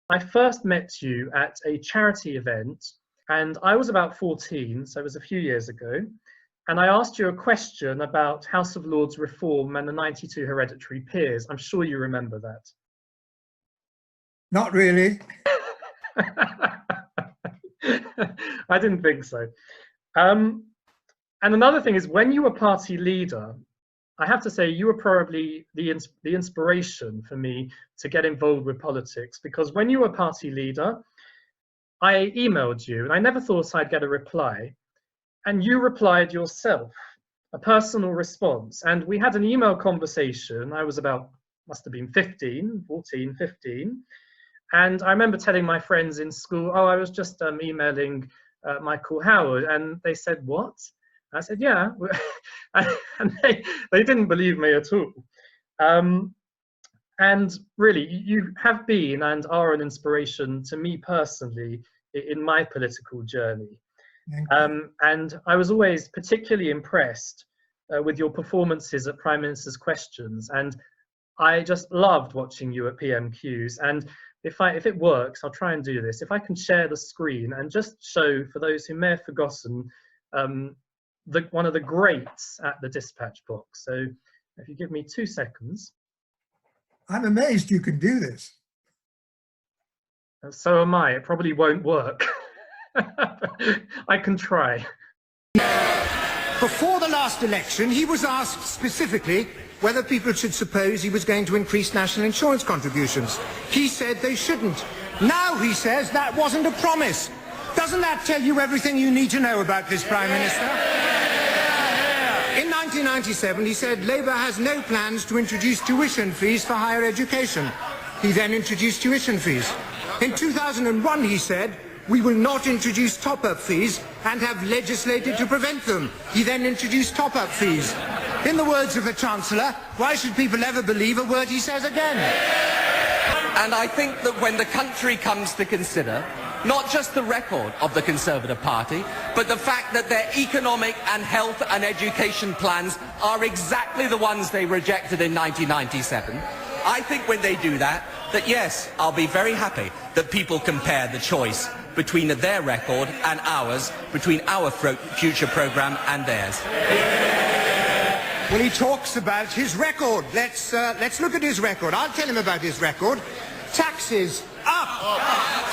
I first met you at a charity event, and I was about 14, so it was a few years ago. And I asked you a question about House of Lords reform and the 92 hereditary peers. I'm sure you remember that. Not really. I didn't think so. And another thing is, when you were party leader, I have to say you were probably the inspiration for me to get involved with politics, because when you were party leader, I emailed you and I never thought I'd get a reply. And you replied yourself, a personal response. And we had an email conversation. I was about, must have been 14, 15. And I remember telling my friends in school, oh, I was just emailing Michael Howard. And they said, what? I said, yeah. And they didn't believe me at all. And really, you have been and are an inspiration to me personally in my political journey. And I was always particularly impressed with your performances at Prime Minister's Questions. And I just loved watching you at PMQs. And if it works, I'll try and do this. If I can share the screen and just show, for those who may have forgotten, one of the greats at the dispatch box. So if you give me 2 seconds. I'm amazed you can do this. And so am I. It probably won't work. I can try. Before the last election, he was asked specifically whether people should suppose he was going to increase national insurance contributions. He said they shouldn't. Now he says that wasn't a promise. Doesn't that tell you everything you need to know about this Prime Minister? In 1997, he said Labour has no plans to introduce tuition fees for higher education. He then introduced tuition fees. In 2001, he said, we will not introduce top-up fees and have legislated to prevent them. He then introduced top-up fees. In the words of the Chancellor, why should people ever believe a word he says again? And I think that when the country comes to consider not just the record of the Conservative Party, but the fact that their economic and health and education plans are exactly the ones they rejected in 1997, I think when they do that, yes, I'll be very happy that people compare the choice between their record and ours, between our future programme and theirs. Well, he talks about his record. Let's look at his record. I'll tell him about his record. Taxes, up.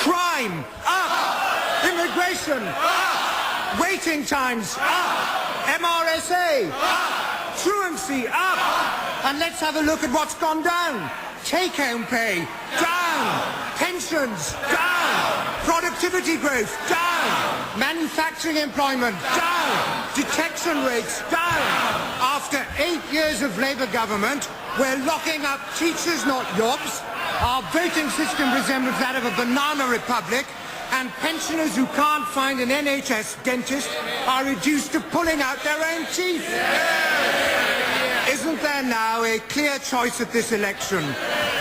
Crime, up. Immigration, up. Waiting times, up. MRSA, up. Truancy, up. And let's have a look at what's gone down. Take-home pay, down. Pensions, down. Productivity growth, down. Manufacturing employment, down. Detection rates, down. After 8 years of Labour government, we're locking up teachers, not jobs. Our voting system resembles that of a banana republic, and pensioners who can't find an NHS dentist are reduced to pulling out their own teeth. Isn't there now a clear choice at this election?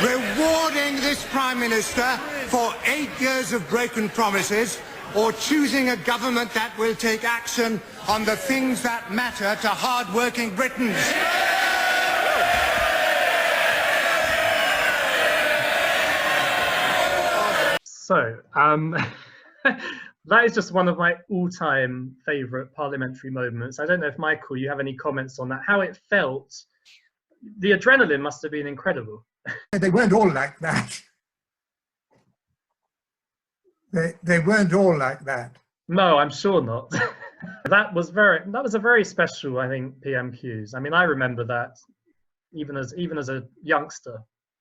Rewarding this Prime Minister for 8 years of broken promises, or choosing a government that will take action on the things that matter to hard-working Britons? So, that is just one of my all-time favourite parliamentary moments. I don't know if, Michael, you have any comments on that, how it felt. The adrenaline must have been incredible. They weren't all like that. They weren't all like that. No, I'm sure not. That was a very special, I think, PMQs. I mean, I remember that even as a youngster.